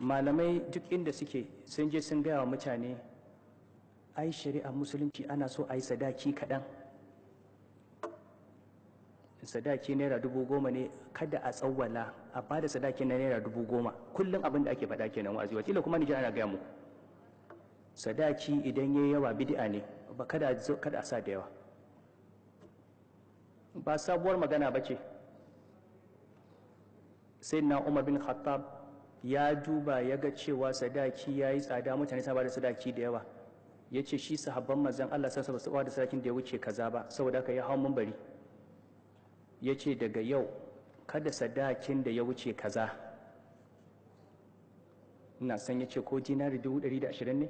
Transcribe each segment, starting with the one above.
malamai duk inda suke sun je sun gaya wa mutane ai shari'a musulunci ana so a yi sadaki kaɗan, sadaki naira 10,000 ne, kada a tsawwala a bada sadaki na naira 10,000. kullum abin da ake faɗa kenan wa'azi, wakila kuma Nijar ana gaya mu sadaki idan yayi yawa bid'a ne, ba kada a sa da yawa. Ba sabuwar magana ba ce. Sai na Umar bin Khattab ya duba ya ga cewa sadaki ya yi tsada, mutane sa ba da sadaki da yawa, ya ce shi sahabban manzon Allah sassa ba su da sadakin da ya wuce kaza ba, saboda haka ya hau minbari ya ce daga yau kada sadakin da ya wuce kaza, ina san ya ce ko dinari 120 ne.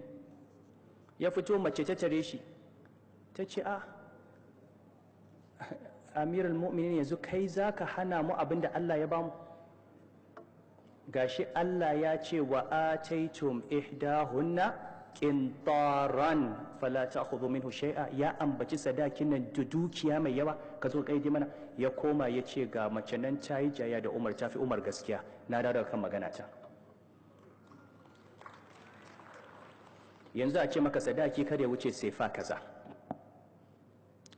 Ya fito mace ta tare shi ta ce amirul mu'minin yanzu kai zaka hana mu abin da Allah ya bamu, gashi Allah ya ce wa ataitum ihdahunna qintaran fala ta'khudhu minhu shay'a, ya ambaci sadakin nan da dukiya mai yawa ka zo kai mana. Ya koma ya ce ga mace nan ta yi jaya da Umar, ta fi Umar gaskiya, na dawo kan magana ta. Yanzu a ce maka sadaki kada ya wuce sefa kaza,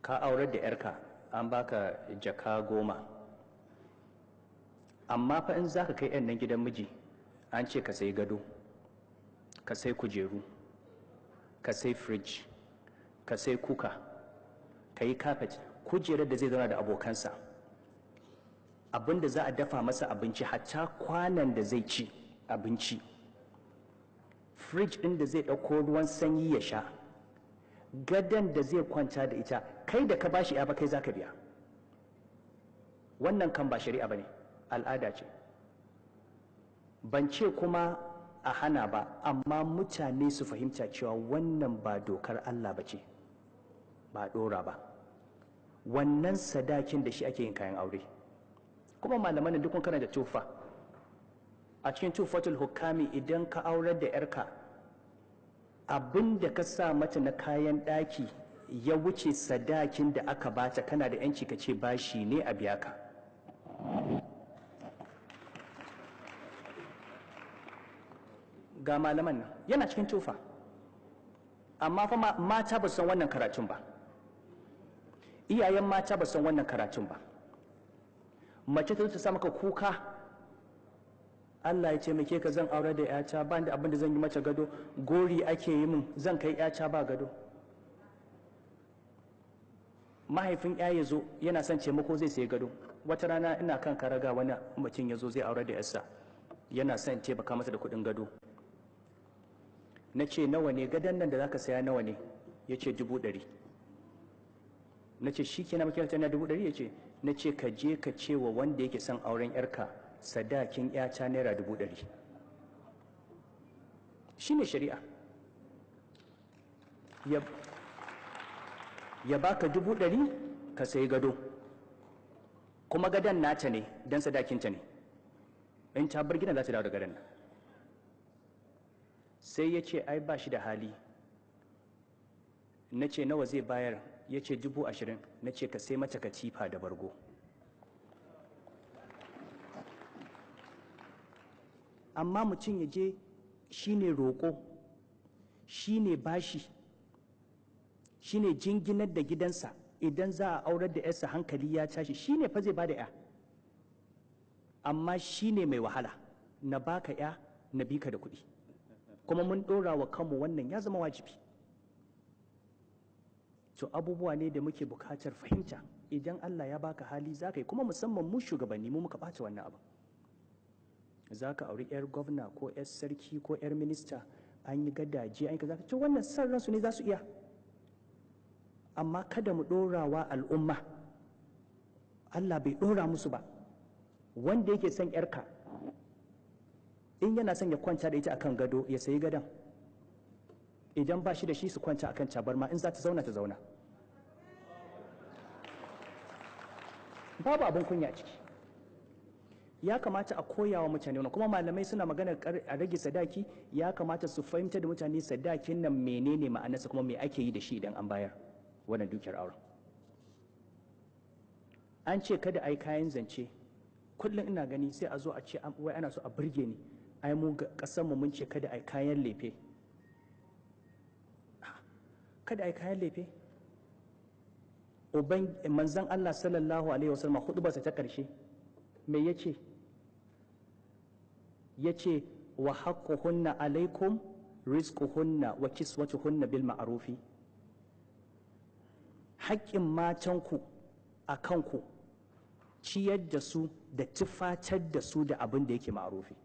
ka aurar da yarka an baka jaka 10, amma fa in zaka kai yan nan gidan miji an ce ka sai gado, ka sai kujeru, ka sai fridge, ka sai kuka, ka yi carpet, kujerar da zai zauna da abokansa, abinda za a dafa masa abinci, hatta kwanan da zai ci abinci, fridge ɗin da zai ɗauko ruwan sanyi ya sha, gadon da zai kwanta da ita, kai da ka bashi ya ba kai zaka biya. Wannan kan ba shari'a bane, al'ada ce. Ban ce kuma a hana ba, amma mutane su fahimta cewa wannan ba dokar Allah ba ce, ba ɗora ba. Wannan sadakin da shi ake yin kayan aure. Kuma malaman duk kana da tufa. A cikin tufatul hukami idan ka aurar da yarka, abin da ka sa mata na kayan ɗaki ya wuce sadakin da aka bata, kana da yanci ka ce bashi ne a biya ka. Ga malaman nan yana cikin tufa, amma fa mata ba san wannan karatun ba, iyayen mata ba san wannan karatun ba. Mace ta sa maka kuka, Allah ya ce muke ka zan aure da yata, ba da abin da zan yi mata gado, gori ake yi min, zan kai yata ba gado. Mahaifin ya zo yana son taimako zai sayi gado, wata rana ina kan karaga wani mutum ya zo zai aure da yarsa, yana son taimaka masa da kuɗin gado. Na ce nawa ne gadon nan da zaka saya, nawa ne? Ya ce 100,000. Na ce shi ke na makiyarta na 100,000? Ya ce, na ce ka je ka ce wa wanda yake son auren yarka sadakin yata naira 100,000. Shi ne shari'a. Ya baka 100,000 ka sayi gado, kuma gadon nata ne don sadakinta ne, in ta bar gidan za ta dawo da gadon nan. Sai ya ce ai ba shi da hali. Na ce nawa zai bayar? Ya ce 20,000. Na ce ka sai mata katifa da bargo. Amma mutum ya je shi ne roƙo, shi ne bashi, shi ne jinginar da gidansa, idan za a aurar da yarsa hankali ya tashi, shi ne fa zai ba da ya, amma shi ne mai wahala, na baka ya na bika da kuɗi, kuma mun ɗora wa kanmu wannan ya zama wajibi. To abubuwa ne da muke bukatar fahimta. Idan Allah ya baka hali za ka yi, kuma musamman mu shugabanni mu muka ɓata wannan abin. Za ka auri 'yar gwamna ko 'yar sarki ko 'yar minista, an yi gadaje an yi kaza, to wannan san ransu ne za su iya, amma kada mu ɗora wa al'umma. Allah bai ɗora musu ba. Wanda yake son 'yarka, in yana son ya kwanta da ita akan gado ya sayi gadon, idan ba shi da shi su kwanta akan tabarma, in za ta zauna ta zauna, babu abin kunya a ciki. Ya kamata a koya wa mutane wannan, kuma malamai suna magana a rage sadaki, ya kamata su fahimta da mutane sadakin nan menene ma'anarsa, kuma me ake yi da shi idan an bayar wannan dukiyar auren. An ce kada a yi kayan zance, kullum ina gani sai a zo a ce wai ana so a burge ni, ai mu ƙasar mu mun ce kada ai kayan lefe. Kada ai kayan lefe? Manzon Allah sallallahu alaihi wasallam hudubarsa ta ƙarshe me yace? Yace wa haqquhunna alaikum rizquhunna wa kiswatuhunna bil ma'rufi. Haƙƙin matanku a kanku ciyar da su da tufatar da su da abin da yake ma'rufi.